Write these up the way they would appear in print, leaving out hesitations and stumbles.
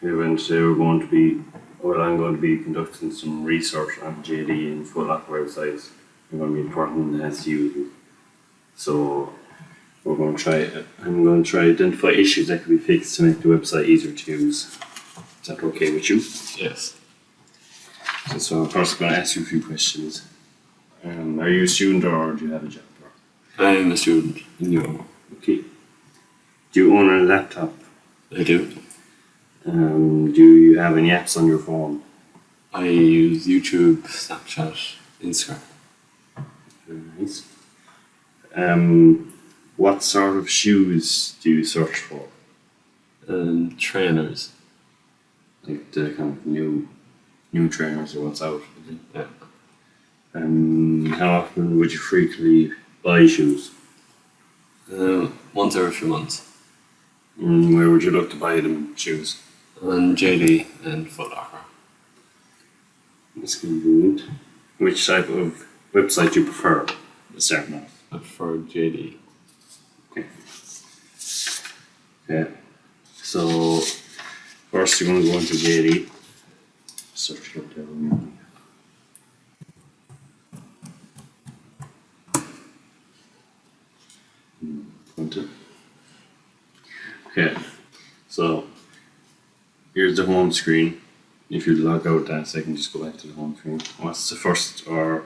we're going to be, well, I'm going to be conducting some research on JD and Foot Locker websites. I'm going to be important that has to use it. So I'm going to try identify issues that can be fixed to make the website easier to use. Is that okay with you? Yes. So I'm first going to ask you a few questions. Are you a student or do you have a job? I am a student. No. Okay. Do you own a laptop? I do. Do you have any apps on your phone? I use YouTube, Snapchat, Instagram. Very nice. What sort of shoes do you search for? And trainers. Like the kind of new trainers or what's out? Yeah. How often would you frequently buy shoes? Once every few months. Where would you look to buy them shoes? On JD and Foot Locker. That's convenient. Which type of website do you prefer? Starting off. I prefer JD. Okay. Okay. So first you're going to go into JD. Search it up there. Okay, so here's the home screen. If you log out that second, just go back to the home screen. What's the first, or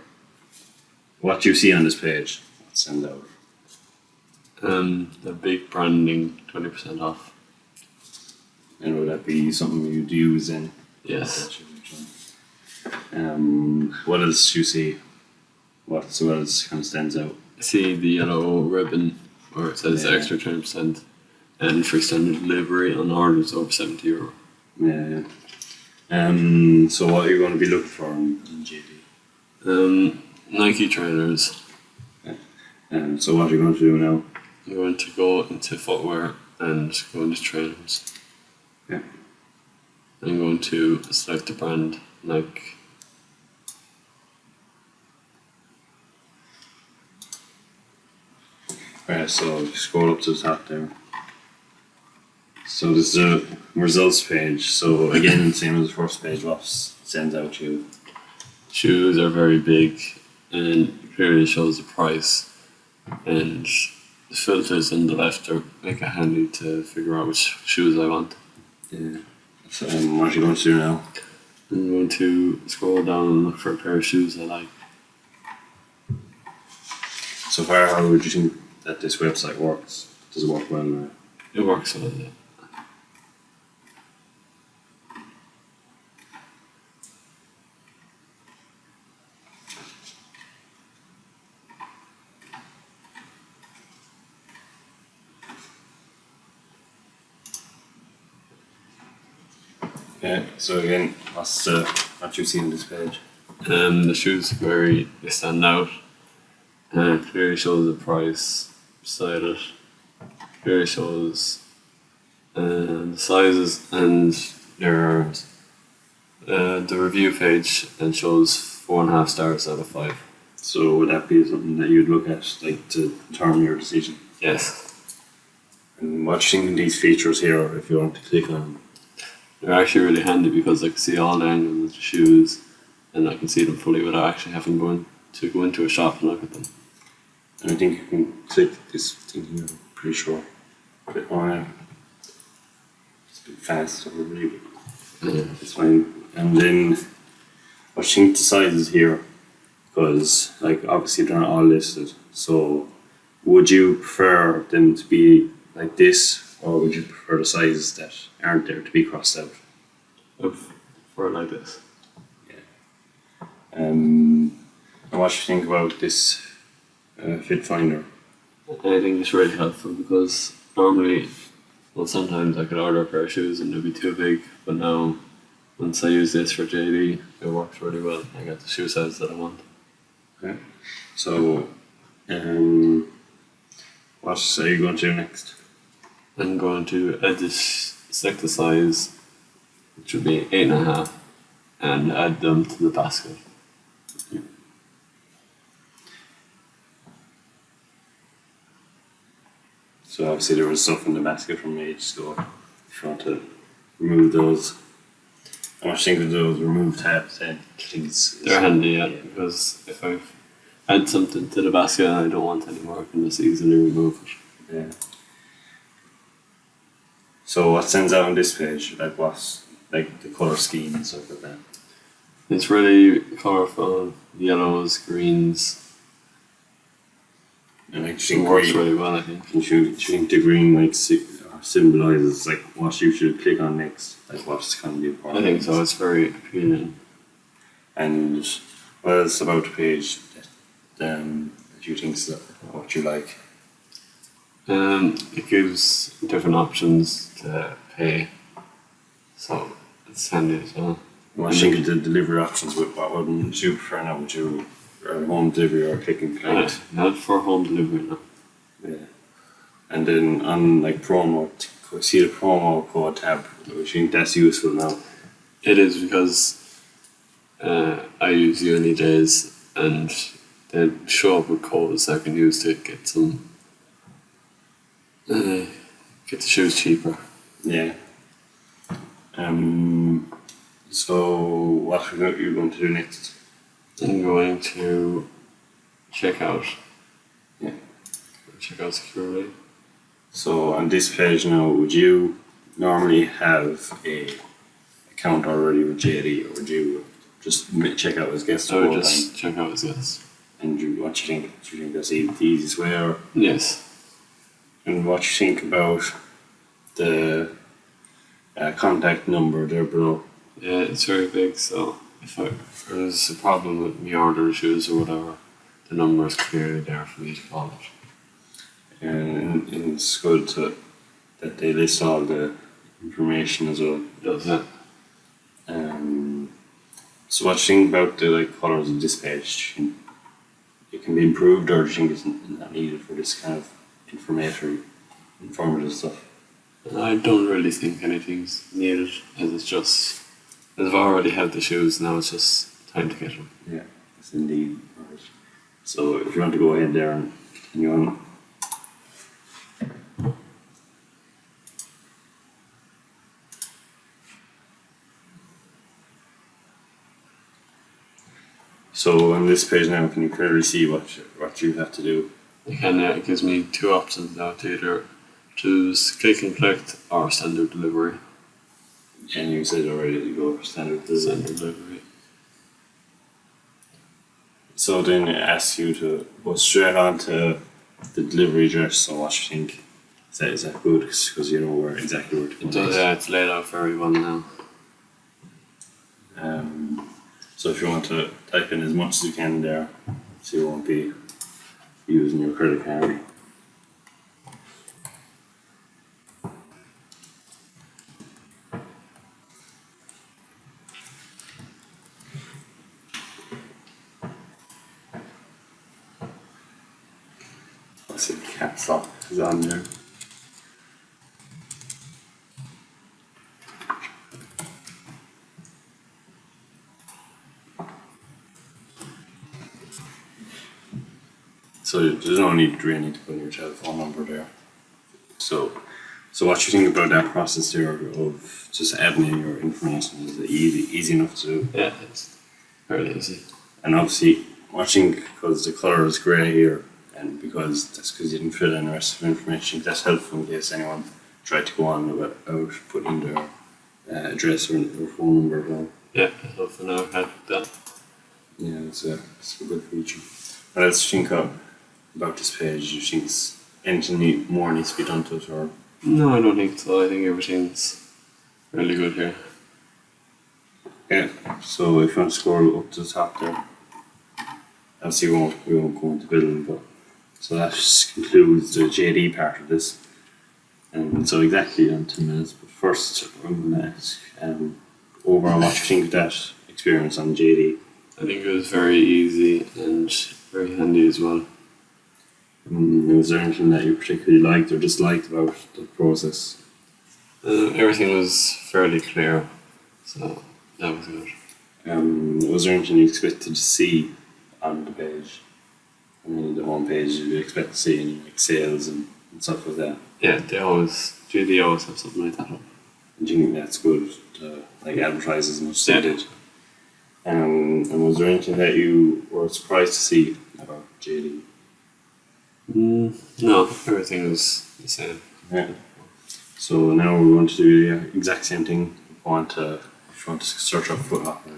what you see on this page? What's send out? The big branding, 20% off. And would that be something you'd use in? Yes. What else you see? What else kind of stands out? See the yellow ribbon where it says extra 20% and for extended delivery on orders over €70. Yeah. So what are you going to be looking for in JD? Nike trainers. So what are you going to do now? I'm going to go into footwear and go into trainers. Yeah. I'm going to select the brand Nike. Alright, so scroll up to the top there. So this is a results page. So again, same as the first page, what sends out to you? Shoes are very big and clearly shows the price, and the filters on the left make it handy to figure out which shoes I want. Yeah. So what are you going to do now? I'm going to scroll down and look for a pair of shoes I like. So far, how would you think that this website works? Does it work well now? It works well, yeah. Yeah, so again, what you see on this page? The shoes they stand out. It clearly shows the price beside it. Clearly shows the sizes, and there's the review page and shows 4.5 stars out of 5. So would that be something that you'd look at, like, to determine your decision? Yes. And watching these features here, if you want to click on them. They're actually really handy because I can see all the angles of the shoes and I can see them fully without actually having to go into a shop and look at them. And I think you can click this thing here, I'm pretty sure. Click on it. It's a bit fast, so really, it's fine. And then watching the sizes here, because like obviously they're not all listed. So would you prefer them to be like this, or would you prefer the sizes that aren't there to be crossed out? For like this. And what do you think about this fit finder? I think it's really helpful because sometimes I could order a pair of shoes and they'd be too big, but now once I use this for JD, it works really well. I got the shoe size that I want. Okay. So, what are you going to do next? I'm going to select the size, which would be 8.5, and add them to the basket. So obviously there was stuff in the basket from ages ago. If you want to remove those. I much think of those remove tabs then. They're handy, yeah, because if I've add something to the basket and I don't want any more, I can just easily remove it. Yeah. So what stands out on this page? Like what's like the colour scheme and stuff like that? It's really colourful, yellows, greens. And like, It do you think works green, really well, I think. do you think the green like symbolises like what you should click on next? Like what's kind of the I important? think so, it's very appealing. And what else about the page that you think is what you like? It gives different options to pay, so it's handy as well. What do you think of the delivery options? What would you prefer now? Would you home delivery or click and collect? Not for home delivery now. Yeah. And then on like promo, see the promo code tab. Do you think that's useful now? It is because I use uni days and they show up with codes I can use to get some get the shoes cheaper. Yeah. So what are you going to do next? I'm going to check out. Yeah. Check out security. So on this page now, would you normally have a account already with JD, or would you just check out as guest I would all the just time? check out his guests. And what you think? Do you think that's the easiest way, or Yes. and what you think about the contact number there below? Yeah, it's very big, so if there's a problem with me ordering shoes or whatever, the number is clearly there for me to call it. And it's good that they list all the information as well. Does it? So what do you think about the like colours of this page? Do you think it can be improved, or do you think it's not needed for this kind of informative stuff? I don't really think anything's needed, as it's just, as I've already had the shoes, now it's just time to get them. Yeah, it's indeed. Right. So if you want to go ahead there and continue on. So on this page now, can you clearly see what you have to do? It gives me two options now to either choose click and collect or standard delivery. And you said already that you go for standard design. Standard delivery. So then it asks you to go straight on to the delivery address. So what you think? Is that good? Because you know exactly where to go It does, next. yeah, it's laid out very well now. So if you want to type in as much as you can there, so you won't be using your credit card. I see the caps lock is on there. So there's no need really to put your telephone number there. So what you think about that process there of just adding in your information? Is it easy enough to do? Yeah, it's fairly easy. And obviously watching, because the colour is grey here, and because you didn't fill in the rest of the information, that's helpful in case anyone tried to go on without putting their address or phone number down. Yeah, it's helpful now. I've had that. Yeah, it's a good feature. What else do you think about this page? Do you think anything more needs to be done to it, or? No, I don't think so. I think everything's really good here. Yeah, so if you want to scroll up to the top there, obviously we won't go into building, but so that concludes the JD part of this. And so exactly on 2 minutes, but first I'm going to ask overall what you think of that experience on JD. I think it was very easy and very handy as well. Was there anything that you particularly liked or disliked about the process? Everything was fairly clear, so that was good. Was there anything you expected to see on the page? I mean, the home page you expect to see any like sales and stuff like that. Yeah, JD always have something like that up. Do you think that's good to like advertise as much as Yeah. they did? And was there anything that you were surprised to see about JD? No, everything was the same. Yeah. So now we're going to do the exact same thing. If you want to search up Foot Locker.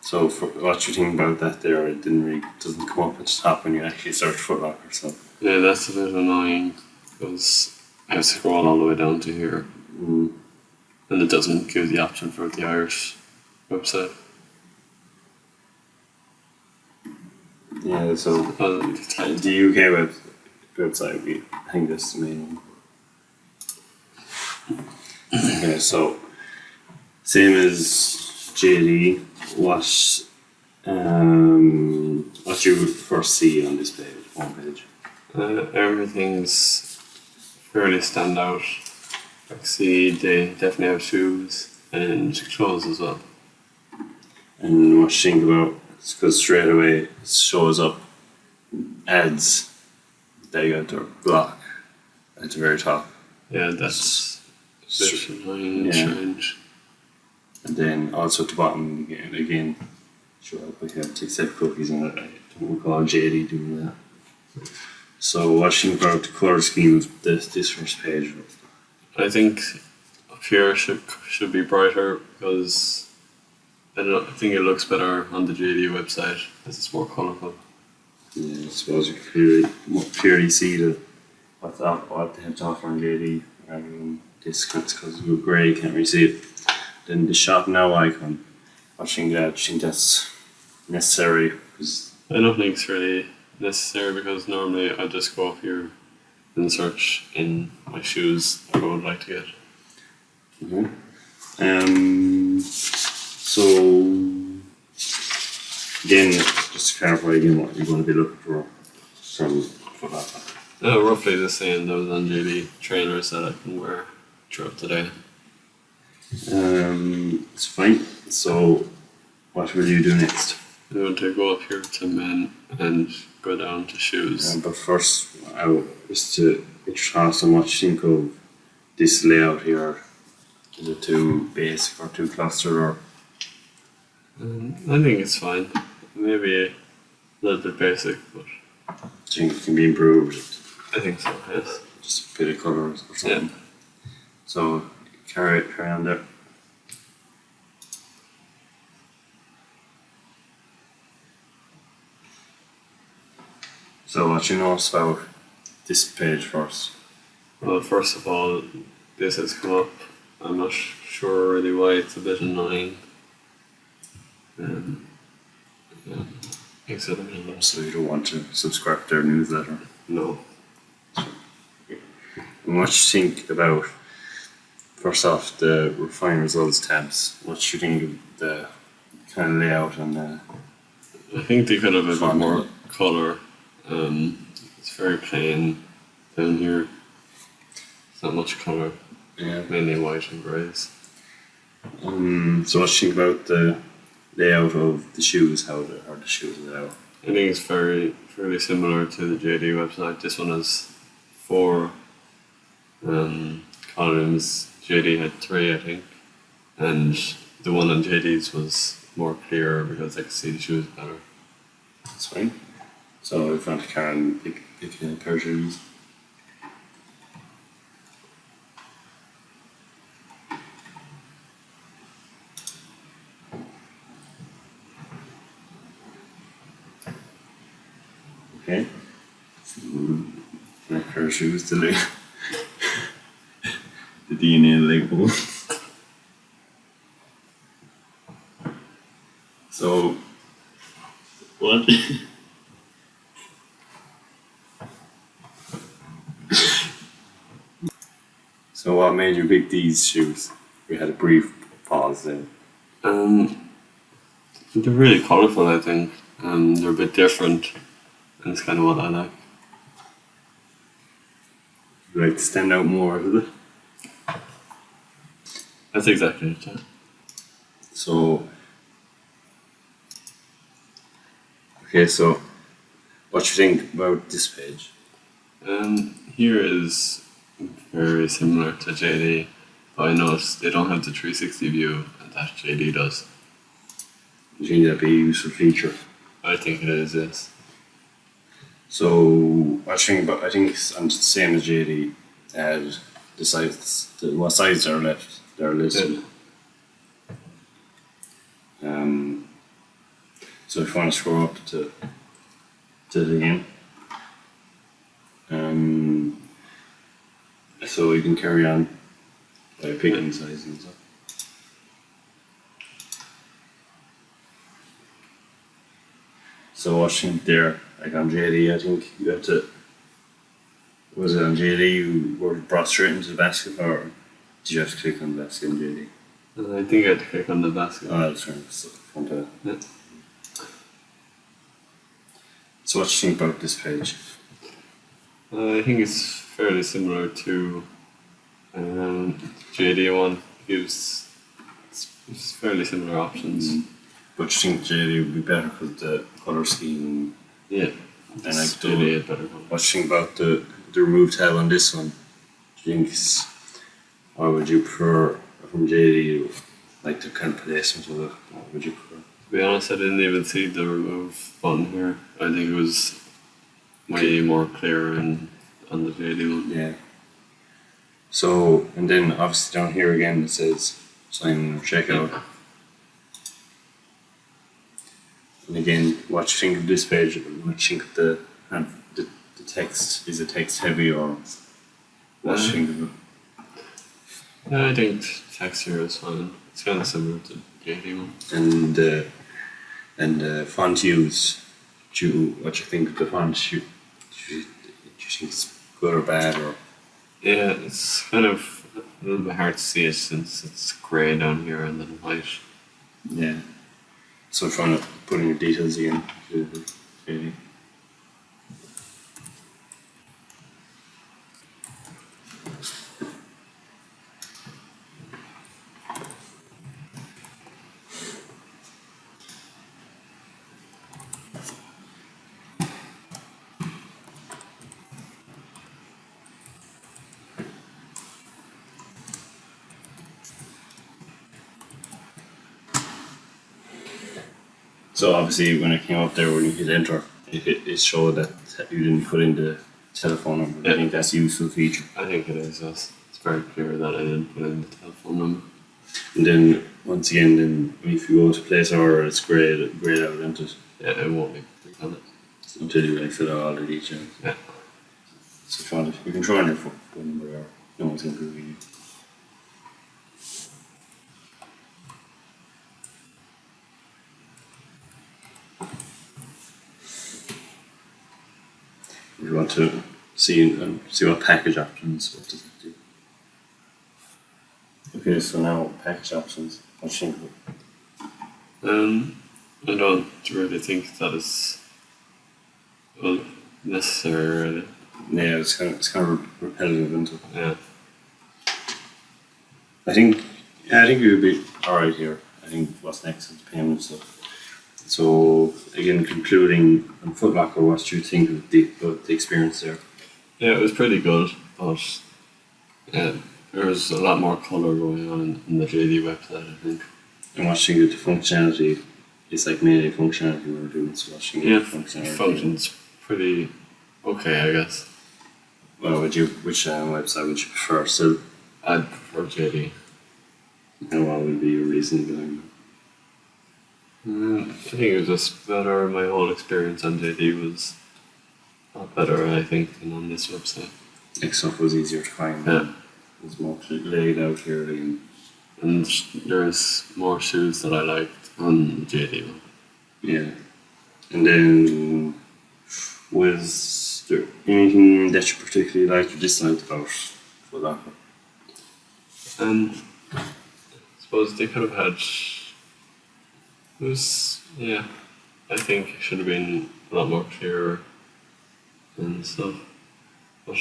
So for what you think about that there, it doesn't come up at the top when you actually search Foot Locker. So Yeah, that's a bit annoying because I have to scroll all the way down to here, and it doesn't give the option for the Irish website. yeah, so the UK website, I think that's the main one. Okay, so same as JD, what you first see on this page, homepage. Everything's fairly standout. I see they definitely have shoes and clothes as well. And what you think about, because straight away it shows up ads that you got to block at the very top. Yeah, that's a bit annoying and Yeah. strange. And then also at the bottom again show up like to accept cookies, and I don't recall JD doing that. So what do you think about the colour scheme of this first page? I think up here should be brighter because I think it looks better on the JD website as it's more colourful. Yeah, I suppose you can clearly see what they have to offer on JD rather than this, because we're grey, you can't really see it. Then the shop now icon, I think that's necessary because I don't think it's really necessary because normally I just go up here and search in my shoes what I would like to get. so again, just to clarify again what you're going to be looking for from Foot Locker. Roughly the same that was on JD, trainers that I can wear throughout the day. It's fine. So what will you do next? I'm going to go up here to men and go down to shoes. But first, just to get your thoughts on what you think of this layout here. Is it too basic or too clustered, or I think it's fine. Maybe a little bit basic, but do you think it can be improved? I think so, yes. Just a bit of colour or something. So carry on there. So what you notice about this page first? Well, first of all, this has come up. I'm not sure really why it's a bit annoying. Makes it a bit So you don't want to subscribe to their newsletter. no. And what you think about, first off, the refine results tabs? What you think of the kind of layout and the I think they could have a bit Font. more colour. It's very plain down here. It's not much colour, yeah. mainly white and greys. So what you think about the layout of the shoes? How the shoes are out? I think it's fairly similar to the JD website. This one has 4 columns. JD had 3, I think, and the one on JD's was more clear because I could see the shoes better. That's fine. So if you want to carry on, pick a pair of shoes. Okay. That pair of shoes to the DNA label. So what? So what made you pick these shoes? We had a brief pause there. They're really colourful, I think. They're a bit different, and it's kind of what I like. You like to stand out more, is it? That's exactly it. Yeah. So Okay, so what you think about this page? Here is very similar to JD, but I noticed they don't have the 360 view that JD does. Do you think that'd be a useful feature? I think it is, yes. So what you think about? I think it's the same as JD. The sides, what sides are left? They're listed. So if you want to scroll up to the end, so you can carry on by picking sizes and stuff. So watching there, like on JD, I think you had to. Was it on JD you were brought straight into the basket, or did you have to click on the basket on JD? I think I had to click on the basket. Oh, that's right. So, Yeah. so what do you think about this page? I think it's fairly similar to JD one. Gives it's fairly similar options. But you think JD would be better because the colour scheme. Yeah, And it's like JD had better one. what do you think about the remove tab on this one? Do you think or would you prefer from JD like the kind of placement of it? What would you prefer? To be honest, I didn't even see the remove button here. I think it was way more clear on the JD one. Yeah. So and then obviously down here again it says sign in or checkout. And again, what you think of this page? What you think of the text? Is the text heavy or what you think of it? Yeah, I think text here is fine. It's kind of similar to JD one. And the font use. What you think of the font? Do you think it's good or bad or? Yeah, it's kind of a little bit hard to see it since it's grey down here and then white. Yeah. So trying to put in your details again. Maybe. So obviously when it came up there when you hit enter, it showed that you didn't put in the telephone number. Yeah. I think that's a useful feature. I think it is, yes. It's very clear that I didn't put in the telephone number. And then once again, then if you go to place order, it's grayed out, isn't it? Yeah, it won't be click on it. Until you like fill out all the details. Yeah. So if you want, you can try on your phone number or no one's going to be. If you want to see what package options, what does it do? Okay, so now package options. What do you think of it? I don't really think that is necessary really. Yeah, it's kind of repetitive, isn't it? Yeah. I think it would be alright here. I think what's next is the payment stuff. So again, concluding on Foot Locker, what do you think of the experience there? Yeah, it was pretty good, but yeah, there was a lot more colour going on in the JD website, I think. And watching the functionality, it's like mainly functionality we were doing. So watching Yeah, the functionality. functions pretty okay, I guess. Well, which website would you prefer? So, I'd prefer JD. and what would be your reason behind it? I think it was just better. My whole experience on JD was a lot better, I think, than on this website. Like stuff was easier to find. Yeah. It was more laid out here. And there's more shoes that I liked on JD one. Yeah. And then, was there anything that you particularly liked or disliked about Foot Locker? I suppose they could have had. It was, yeah, I think it should have been a lot more clearer and stuff. But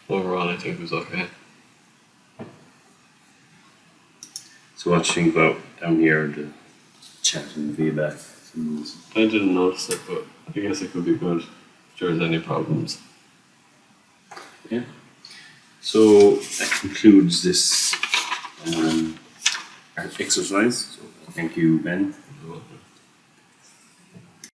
overall, I think it was okay. So what do you think about down here, the chat and feedback? I didn't notice it, but I guess it could be good if there's any problems. Yeah. So that concludes this our exercise. So thank you, Ben.